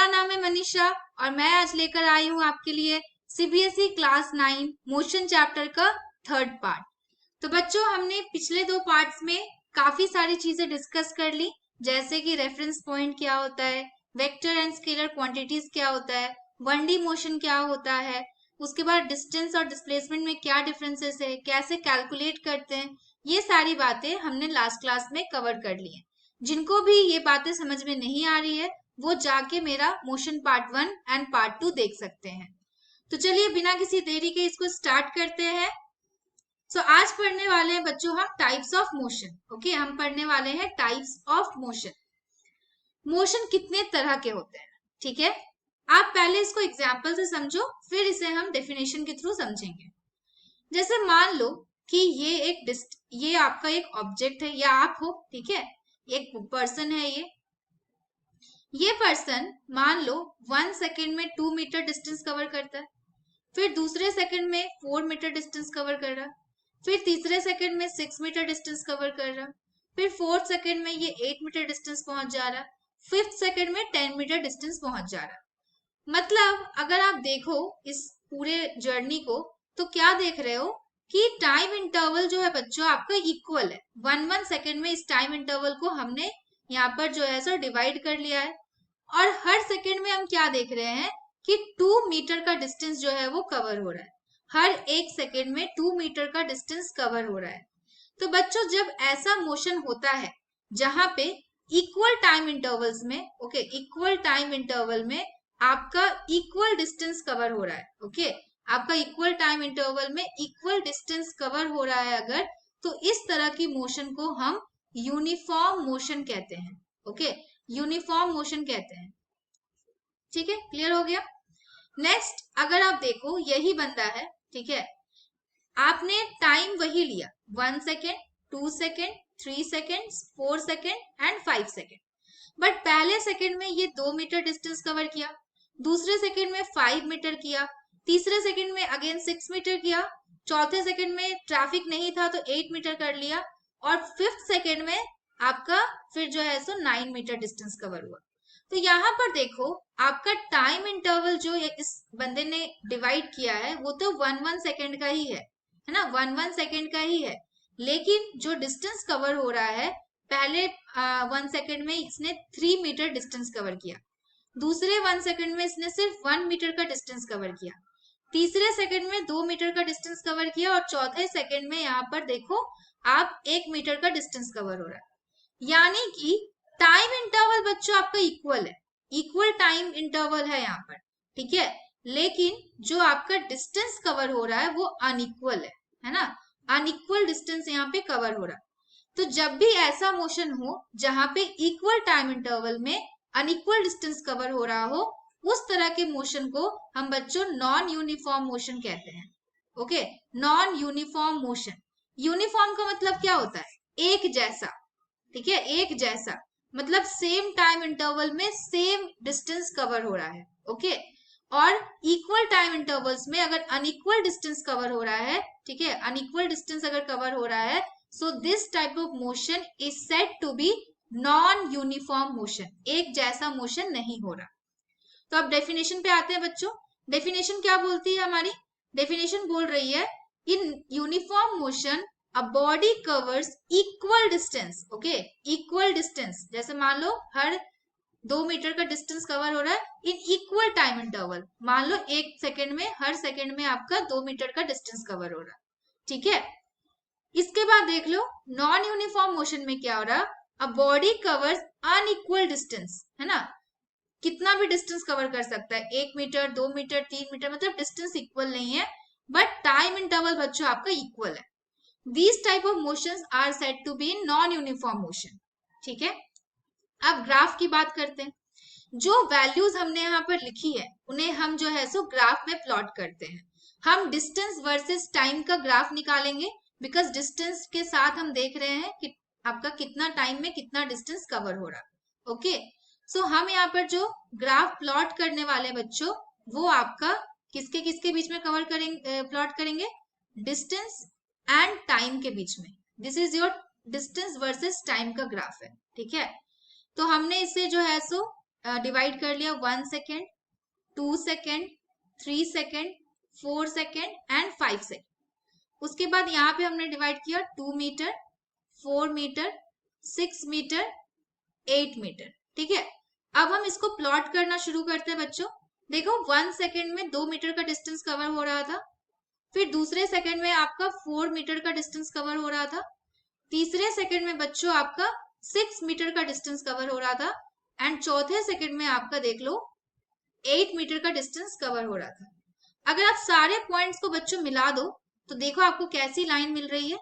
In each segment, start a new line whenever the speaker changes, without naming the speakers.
नाम है मनीषा और मैं आज लेकर आई हूँ आपके लिए सीबीएसई क्लास 9 मोशन चैप्टर का थर्ड पार्ट। तो बच्चों, हमने पिछले दो पार्ट्स में काफी सारी चीजें डिस्कस कर ली, जैसे कि रेफरेंस पॉइंट क्या होता है, वेक्टर एंड स्केलर क्वांटिटीज क्या होता है, 1D मोशन क्या होता है, उसके बाद डिस्टेंस और डिस्प्लेसमेंट में क्या डिफरेंसेस है, कैसे कैलकुलेट करते हैं। ये सारी बातें हमने लास्ट क्लास में कवर कर ली है। जिनको भी ये बातें समझ में नहीं आ रही है वो जाके मेरा मोशन पार्ट 1 एंड पार्ट 2 देख सकते हैं। तो चलिए बिना किसी देरी के इसको स्टार्ट करते हैं। आज पढ़ने वाले हैं बच्चों हम टाइप्स ऑफ मोशन। ओके, हम पढ़ने वाले हैं टाइप्स ऑफ मोशन। मोशन कितने तरह के होते हैं, ठीक है। आप पहले इसको एग्जाम्पल से समझो, फिर इसे हम डेफिनेशन के थ्रू समझेंगे। जैसे मान लो कि ये आपका एक ऑब्जेक्ट है या आप हो, ठीक है, एक पर्सन है। ये पर्सन मान लो 1 सेकेंड में 2 मीटर डिस्टेंस कवर करता है, फिर दूसरे सेकंड में 4 मीटर डिस्टेंस कवर कर रहा, फिर तीसरे सेकंड में 6 मीटर डिस्टेंस कवर कर रहा, फिर फोर्थ सेकंड में ये 8 मीटर डिस्टेंस पहुंच जा रहा, फिफ्थ सेकंड में 10 मीटर डिस्टेंस पहुंच जा रहा। मतलब अगर आप देखो इस पूरे जर्नी को तो क्या देख रहे हो कि टाइम इंटरवल जो है बच्चों आपका इक्वल है। 1 सेकंड में इस टाइम इंटरवल को हमने यहाँ पर जो है सो डिवाइड कर लिया है, और हर सेकंड में हम क्या देख रहे हैं कि 2 मीटर का डिस्टेंस जो है वो कवर हो रहा है। हर एक सेकंड में 2 मीटर का डिस्टेंस कवर हो रहा है। तो बच्चों, जब ऐसा मोशन होता है जहां पे इक्वल टाइम इंटरवल्स में, ओके, इक्वल टाइम इंटरवल में आपका इक्वल डिस्टेंस कवर हो रहा है, ओके, आपका इक्वल टाइम इंटरवल में इक्वल डिस्टेंस कवर हो रहा है अगर, तो इस तरह की मोशन को हम यूनिफॉर्म मोशन कहते हैं। ओके, यूनिफॉर्म मोशन कहते हैं। ठीक है, क्लियर हो गया। नेक्स्ट, अगर आप देखो यही बंदा है, ठीक है, आपने टाइम वही लिया 1 second, 2 second, 3 second, 4 second and 5 second, but पहले सेकेंड में ये 2 मीटर डिस्टेंस कवर किया, दूसरे सेकेंड में 5 मीटर किया, तीसरे सेकेंड में अगेन 6 मीटर किया, चौथे सेकेंड में ट्रैफिक नहीं था तो 8 मीटर कर लिया, और फिफ्थ सेकेंड में आपका फिर जो है सो 9 मीटर डिस्टेंस कवर हुआ। तो यहाँ पर देखो आपका टाइम इंटरवल जो इस बंदे ने डिवाइड किया है वो तो 1 सेकेंड का ही है ना, 1 सेकेंड का ही है, लेकिन जो डिस्टेंस कवर हो रहा है पहले 1 सेकेंड में इसने 3 मीटर डिस्टेंस कवर किया, दूसरे 1 सेकेंड में इसने सिर्फ 1 मीटर का डिस्टेंस कवर किया, तीसरे सेकेंड में 2 मीटर का डिस्टेंस कवर किया, और चौथे सेकेंड में यहाँ पर देखो आप 1 मीटर का डिस्टेंस कवर हो रहा है। यानी कि टाइम इंटरवल बच्चों आपका इक्वल है, इक्वल टाइम इंटरवल है यहाँ पर, ठीक है, लेकिन जो आपका डिस्टेंस कवर हो रहा है वो अनइक्वल है ना, अनइक्वल डिस्टेंस यहाँ पे कवर हो रहा है। तो जब भी ऐसा मोशन हो जहां पे इक्वल टाइम इंटरवल में अनइक्वल डिस्टेंस कवर हो रहा हो, उस तरह के मोशन को हम बच्चों नॉन यूनिफॉर्म मोशन कहते हैं। Okay, non uniform motion. Uniform का मतलब क्या होता है, एक जैसा, ठीक है, एक जैसा मतलब सेम टाइम इंटरवल में सेम डिस्टेंस कवर हो रहा है। ओके, और इक्वल टाइम इंटरवल्स में अगर अनइक्वल डिस्टेंस कवर हो रहा है, ठीक है, अनइक्वल डिस्टेंस अगर कवर हो रहा है, so this type of motion is said to be non uniform motion, एक जैसा मोशन नहीं हो रहा। तो अब डेफिनेशन पे आते हैं बच्चों। डेफिनेशन क्या बोलती है हमारी, डेफिनेशन बोल रही है in uniform motion a body covers equal distance, okay, equal distance, जैसे मान लो हर 2 मीटर का डिस्टेंस कवर हो रहा है इन इक्वल टाइम इंटरवल, मान लो 1 सेकेंड में, हर सेकेंड में आपका 2 मीटर का डिस्टेंस कवर हो रहा है, ठीक है। इसके बाद देख लो नॉन यूनिफॉर्म मोशन में क्या हो रहा, a body covers unequal distance, है ना, कितना भी डिस्टेंस कवर कर सकता है, 1 मीटर, 2 मीटर, 3 मीटर, मतलब डिस्टेंस इक्वल नहीं है, बट टाइम इंटरवल बच्चों आपका इक्वल है। These type of motions are said to be non-uniform motion, ठीक है। अब ग्राफ की बात करते हैं। जो वैल्यूज हमने यहाँ पर लिखी है उन्हें हम जो है सो ग्राफ में प्लॉट करते हैं। हम डिस्टेंस वर्सेस टाइम का ग्राफ निकालेंगे, बिकॉज डिस्टेंस के साथ हम देख रहे हैं कि आपका कितना टाइम में कितना डिस्टेंस कवर हो रहा। ओके, सो हम यहाँ पर जो ग्राफ प्लॉट करने वाले बच्चों वो आपका किसके किसके बीच में कवर करेंगे, प्लॉट करेंगे, डिस्टेंस एंड टाइम के बीच में। This is your distance versus time का ग्राफ है, ठीक है। तो हमने इसे जो है सो डिवाइड कर लिया 1 second, 2 second, 3 second, 4 second and 5 second. उसके बाद यहाँ पे हमने डिवाइड किया 2 मीटर, 4 मीटर, 6 मीटर, 8 मीटर। ठीक है, अब हम इसको प्लॉट करना शुरू करते हैं बच्चों। देखो 1 सेकेंड में 2 मीटर का डिस्टेंस कवर हो रहा था, फिर दूसरे सेकेंड में आपका 4 मीटर का डिस्टेंस कवर हो रहा था, तीसरे सेकेंड में बच्चों आपका 6 मीटर का डिस्टेंस कवर हो रहा था एंड चौथे सेकेंड में आपका देख लो 8 मीटर का डिस्टेंस कवर हो रहा था। अगर आप सारे पॉइंट्स को बच्चों मिला दो तो देखो आपको कैसी लाइन मिल रही है।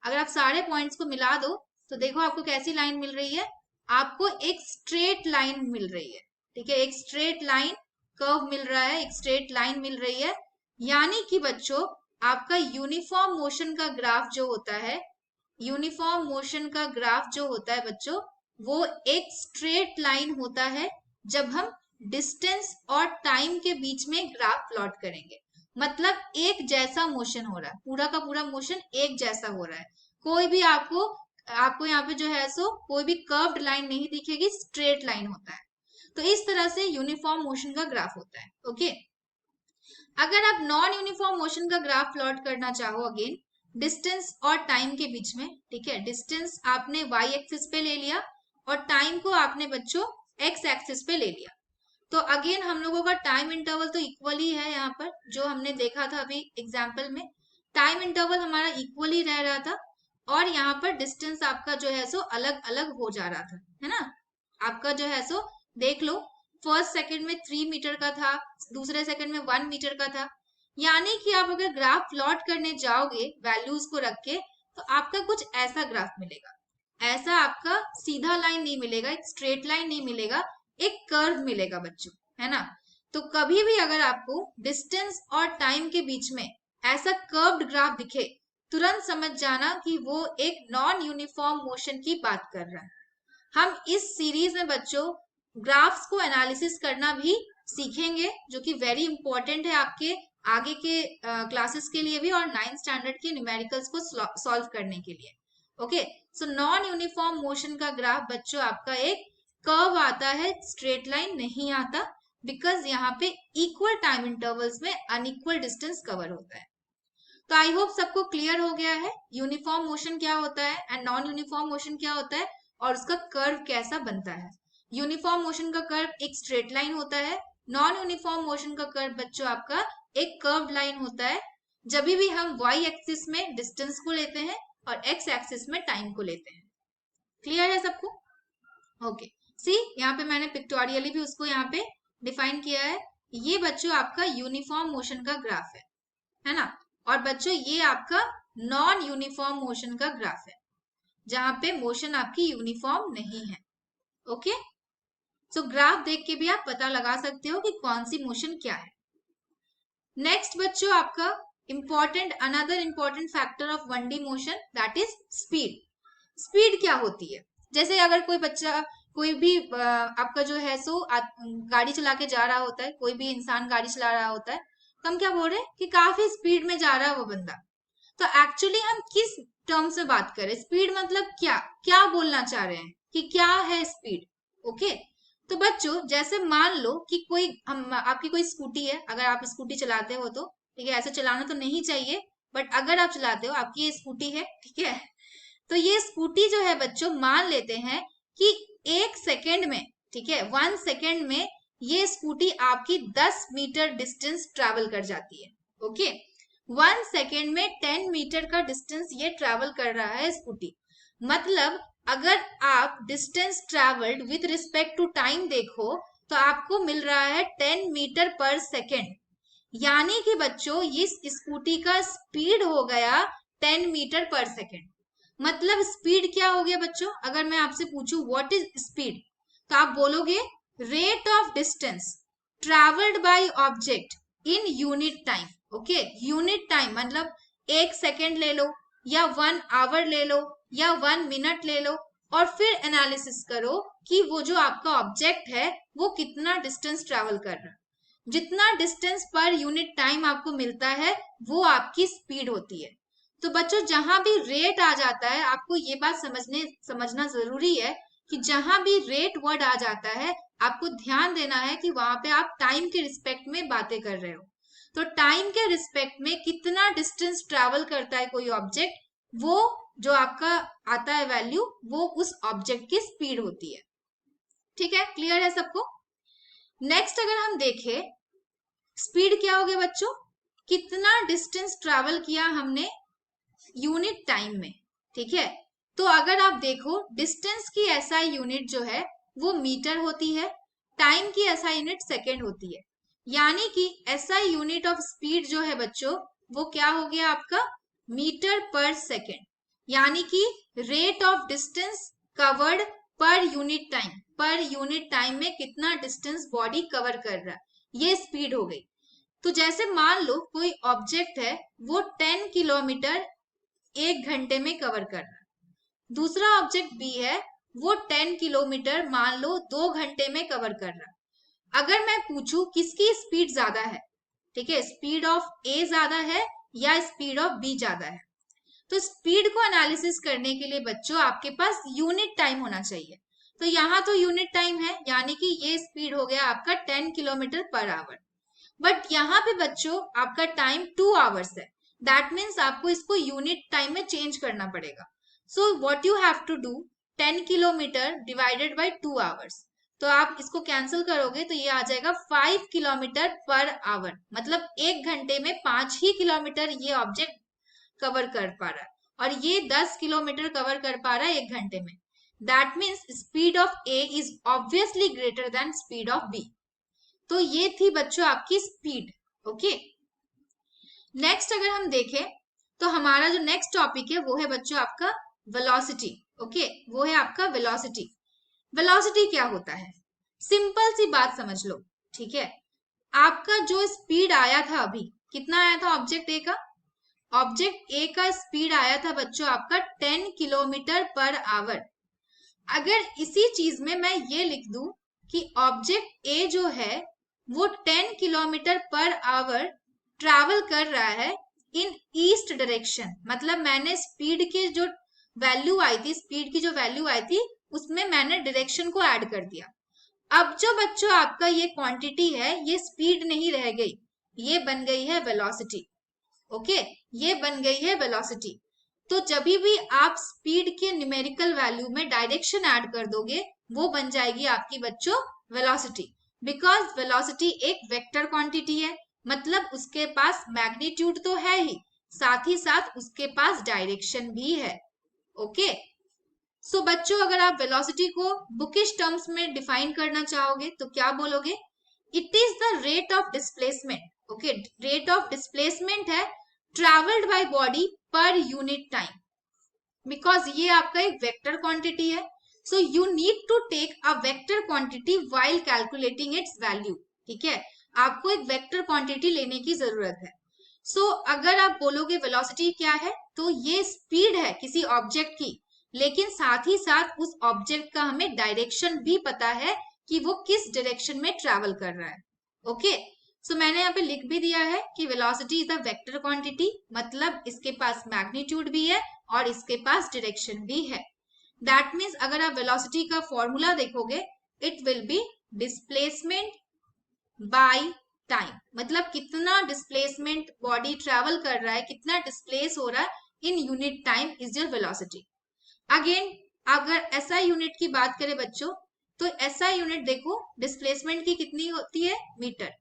अगर आप सारे पॉइंट्स को मिला दो तो देखो आपको कैसी लाइन मिल रही है, आपको एक स्ट्रेट लाइन मिल रही है। ठीक है, एक स्ट्रेट लाइन कर्व मिल रहा है, एक स्ट्रेट लाइन मिल रही है। यानी कि बच्चों आपका यूनिफॉर्म मोशन का ग्राफ जो होता है, यूनिफॉर्म मोशन का ग्राफ जो होता है बच्चों, वो एक स्ट्रेट लाइन होता है जब हम डिस्टेंस और टाइम के बीच में ग्राफ प्लॉट करेंगे। मतलब एक जैसा मोशन हो रहा है, पूरा का पूरा मोशन एक जैसा हो रहा है। कोई भी आपको यहाँ पे जो है सो कोई भी कर्व्ड लाइन नहीं दिखेगी, स्ट्रेट लाइन होता है। तो इस तरह से यूनिफॉर्म मोशन का ग्राफ होता है। ओके, अगर आप नॉन यूनिफॉर्म मोशन का ग्राफ प्लॉट करना चाहो, अगेन डिस्टेंस और टाइम के बीच में, ठीक है, डिस्टेंस आपने वाई एक्सिस पे ले लिया और टाइम को आपने बच्चों एक्स एक्सिस पे ले लिया। तो अगेन हम लोगों का टाइम इंटरवल तो इक्वल ही है। यहाँ पर जो हमने देखा था अभी एग्जाम्पल में, टाइम इंटरवल हमारा इक्वल ही रह रहा था और यहाँ पर डिस्टेंस आपका जो है सो अलग अलग हो जा रहा था, है ना। आपका जो है सो देख लो, फर्स्ट सेकंड में 3 मीटर का था, दूसरे सेकंड में 1 मीटर का था। यानी कि आप अगर ग्राफ प्लॉट करने जाओगे वैल्यूज को रख के तो आपका कुछ ऐसा ग्राफ मिलेगा। ऐसा आपका सीधा लाइन नहीं मिलेगा, एक स्ट्रेट लाइन नहीं मिलेगा, एक कर्व मिलेगा बच्चों, है ना। तो कभी भी अगर आपको डिस्टेंस और टाइम के बीच में ऐसा कर्व्ड ग्राफ दिखे, तुरंत समझ जाना कि वो एक नॉन यूनिफॉर्म मोशन की बात कर रहा है। हम इस सीरीज में बच्चों ग्राफ्स को एनालिसिस करना भी सीखेंगे, जो कि वेरी इंपॉर्टेंट है आपके आगे के क्लासेस के लिए भी और 9th स्टैंडर्ड के न्यूमेरिकल्स को सॉल्व करने के लिए। Okay, so non uniform motion का ग्राफ बच्चों आपका एक कर्व आता है, स्ट्रेट लाइन नहीं आता, बिकॉज यहाँ पे इक्वल टाइम इंटरवल्स में अनइक्वल डिस्टेंस कवर होता है। तो आई होप सबको क्लियर हो गया है यूनिफॉर्म मोशन क्या होता है एंड नॉन यूनिफॉर्म मोशन क्या होता है और उसका कर्व कैसा बनता है। यूनिफॉर्म मोशन का कर्व एक स्ट्रेट लाइन होता है, नॉन यूनिफॉर्म मोशन का कर्व बच्चों आपका एक कर्व लाइन होता है जब भी हम वाई एक्सिस में डिस्टेंस को लेते हैं और एक्स एक्सिस में टाइम को लेते हैं। क्लियर है सबको? ओके, सी यहाँ पे मैंने पिक्टोरियली भी उसको यहाँ पे डिफाइन किया है। ये बच्चों आपका यूनिफॉर्म मोशन का ग्राफ है ना। और बच्चों ये आपका नॉन यूनिफॉर्म मोशन का ग्राफ है, जहां पे मोशन आपकी यूनिफॉर्म नहीं है। ओके, सो ग्राफ देख के भी आप पता लगा सकते हो कि कौन सी मोशन क्या है। नेक्स्ट बच्चों आपका another important factor of 1D motion, that is speed. Speed क्या होती है? जैसे अगर कोई बच्चा कोई भी आपका जो है सो गाड़ी चला के जा रहा होता है, कोई भी इंसान गाड़ी चला रहा होता है, तो हम क्या बोल रहे हैं कि काफी स्पीड में जा रहा है वो बंदा। तो एक्चुअली हम किस टर्म से बात करें? स्पीड मतलब क्या क्या बोलना चाह रहे हैं कि क्या है स्पीड? ओके, तो बच्चों जैसे मान लो कि आपकी कोई स्कूटी है, अगर आप स्कूटी चलाते हो तो ठीक है, ऐसे चलाना तो नहीं चाहिए, बट अगर आप चलाते हो, आपकी ये स्कूटी है, ठीक है, तो ये स्कूटी जो है बच्चों मान लेते हैं कि 1 सेकेंड में, ठीक है, 1 सेकेंड में ये स्कूटी आपकी 10 मीटर डिस्टेंस ट्रैवल कर जाती है। ओके, 1 सेकेंड में 10 मीटर का डिस्टेंस ये ट्रैवल कर रहा है स्कूटी। मतलब अगर आप distance travelled with respect to time देखो तो आपको मिल रहा है 10 मीटर पर सेकेंड। यानी कि बच्चों ये स्कूटी का स्पीड हो गया 10 मीटर पर सेकेंड। मतलब स्पीड क्या हो गया बच्चों? अगर मैं आपसे पूछूं व्हाट इज स्पीड, तो आप बोलोगे rate of distance travelled by object in unit time. Okay, unit time मतलब 1 सेकेंड ले लो या 1 आवर ले लो या 1 मिनट ले लो और फिर एनालिसिस करो कि वो जो आपका ऑब्जेक्ट है वो कितना डिस्टेंस ट्रैवल कर रहा है। जितना डिस्टेंस पर यूनिट टाइम आपको मिलता है वो आपकी स्पीड होती है। तो बच्चों जहां भी रेट आ जाता है, आपको ये बात समझना जरूरी है कि जहां भी रेट वर्ड आ जाता है आपको ध्यान देना है कि वहां पे आप टाइम के रिस्पेक्ट में बातें कर रहे हो। तो टाइम के रिस्पेक्ट में कितना डिस्टेंस ट्रैवल करता है कोई ऑब्जेक्ट, वो जो आपका आता है वैल्यू, वो उस ऑब्जेक्ट की स्पीड होती है। ठीक है, क्लियर है सबको? नेक्स्ट अगर हम देखें, स्पीड क्या हो गया बच्चों, कितना डिस्टेंस ट्रैवल किया हमने यूनिट टाइम में। ठीक है, तो अगर आप देखो डिस्टेंस की एसआई यूनिट जो है वो मीटर होती है, टाइम की एसआई यूनिट सेकेंड होती है। यानी कि एसआई यूनिट ऑफ स्पीड जो है बच्चों, वो क्या हो गया आपका, मीटर पर सेकेंड। यानी कि रेट ऑफ डिस्टेंस कवर्ड पर यूनिट टाइम, पर यूनिट टाइम में कितना डिस्टेंस बॉडी कवर कर रहा है, ये स्पीड हो गई। तो जैसे मान लो कोई ऑब्जेक्ट है वो 10 किलोमीटर 1 घंटे में कवर कर रहा है, दूसरा ऑब्जेक्ट बी है वो 10 किलोमीटर मान लो 2 घंटे में कवर कर रहा है। अगर मैं पूछूं किसकी स्पीड ज्यादा है, ठीक है, स्पीड ऑफ ए ज्यादा है या स्पीड ऑफ बी ज्यादा है, तो स्पीड को एनालिसिस करने के लिए बच्चों आपके पास यूनिट टाइम होना चाहिए। तो यहाँ तो यूनिट टाइम है, यानी कि ये स्पीड हो गया आपका 10 किलोमीटर पर आवर। बट यहाँ पे बच्चों आपका टाइम 2 आवर्स है, दैट मीन्स आपको इसको यूनिट टाइम में चेंज करना पड़ेगा। So what you have to do, 10 kilometre divided by 2 hours, तो आप इसको कैंसिल करोगे तो ये आ जाएगा 5 किलोमीटर पर आवर, मतलब 1 घंटे में 5 ही किलोमीटर ये ऑब्जेक्ट कवर कर पा रहा है, और ये 10 किलोमीटर कवर कर पा रहा है 1 घंटे में। That means speed of A is obviously greater than speed of B. तो ये थी बच्चों आपकी स्पीड। ओके, नेक्स्ट अगर हम देखें तो हमारा जो नेक्स्ट टॉपिक है वो है बच्चों आपका वेलोसिटी। ओके, वो है आपका वेलोसिटी। वेलोसिटी क्या होता है, सिंपल सी बात समझ लो। ठीक है, आपका जो स्पीड आया था अभी, कितना आया था ऑब्जेक्ट ए का, ऑब्जेक्ट ए का स्पीड आया था बच्चों आपका 10 किलोमीटर पर आवर। अगर इसी चीज में मैं ये लिख दूं कि ऑब्जेक्ट ए जो है वो 10 किलोमीटर पर आवर ट्रैवल कर रहा है इन ईस्ट डायरेक्शन, मतलब मैंने स्पीड की जो वैल्यू आई थी, स्पीड की जो वैल्यू आई थी उसमें मैंने डायरेक्शन को ऐड कर दिया। अब जो बच्चों आपका ये क्वांटिटी है ये स्पीड नहीं रह गई, ये बन गई है वेलोसिटी। ओके, ये बन गई है वेलोसिटी। तो जब भी आप स्पीड के न्यूमेरिकल वैल्यू में डायरेक्शन ऐड कर दोगे वो बन जाएगी आपकी बच्चों वेलोसिटी। बिकॉज वेलोसिटी एक वेक्टर क्वांटिटी है, मतलब उसके पास मैग्नीट्यूड तो है ही, साथ ही साथ उसके पास डायरेक्शन भी है। ओके, सो बच्चों अगर आप वेलोसिटी को बुकिश टर्म्स में डिफाइन करना चाहोगे तो क्या बोलोगे, it is the rate of displacement. Okay, rate of displacement है travelled by body per unit time, because ये आपका एक वेक्टर क्वांटिटी है। So you need to take a vector quantity while calculating its value. ठीक है, आपको एक vector quantity लेने की जरूरत है। सो अगर आप बोलोगे वेलोसिटी क्या है, तो ये स्पीड है किसी ऑब्जेक्ट की, लेकिन साथ ही साथ उस ऑब्जेक्ट का हमें डायरेक्शन भी पता है कि वो किस डायरेक्शन में ट्रैवल कर रहा है। ओके, सो मैंने यहाँ पे लिख भी दिया है कि velocity is a vector quantity, मतलब इसके पास मैग्नीट्यूड भी है और इसके पास डायरेक्शन भी है। दैट मीन्स अगर आप वेलोसिटी का फॉर्मूला देखोगे, it will be displacement by time, मतलब कितना डिस्प्लेसमेंट बॉडी ट्रैवल कर रहा है, कितना डिस्प्लेस हो रहा है in unit time is your velocity. Again अगर एसआई यूनिट की बात करें बच्चों, तो एसआई यूनिट देखो डिस्प्लेसमेंट की कितनी होती है, मीटर,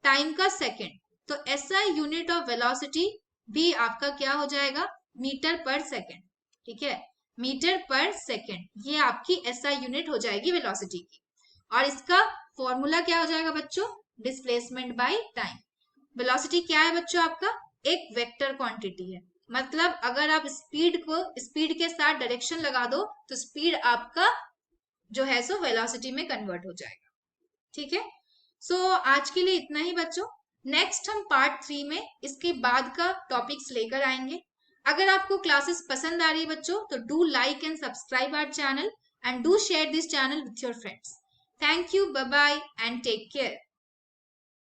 टाइम का सेकेंड, तो एसआई यूनिट ऑफ वेलोसिटी भी आपका क्या हो जाएगा, मीटर पर सेकेंड। ठीक है, मीटर पर सेकेंड, ये आपकी एसआई यूनिट हो जाएगी वेलोसिटी की। और इसका फॉर्मूला क्या हो जाएगा बच्चों, डिस्प्लेसमेंट बाय टाइम। वेलोसिटी क्या है बच्चों आपका, एक वेक्टर क्वांटिटी है, मतलब अगर आप स्पीड के साथ डायरेक्शन लगा दो तो स्पीड आपका जो है सो वेलोसिटी में कन्वर्ट हो जाएगा। ठीक है, सो आज के लिए इतना ही बच्चों। नेक्स्ट हम पार्ट 3 में इसके बाद का टॉपिक्स लेकर आएंगे। अगर आपको क्लासेस पसंद आ रही है बच्चों तो do like and subscribe our channel and do share this channel with your friends. Thank you, bye bye and take care.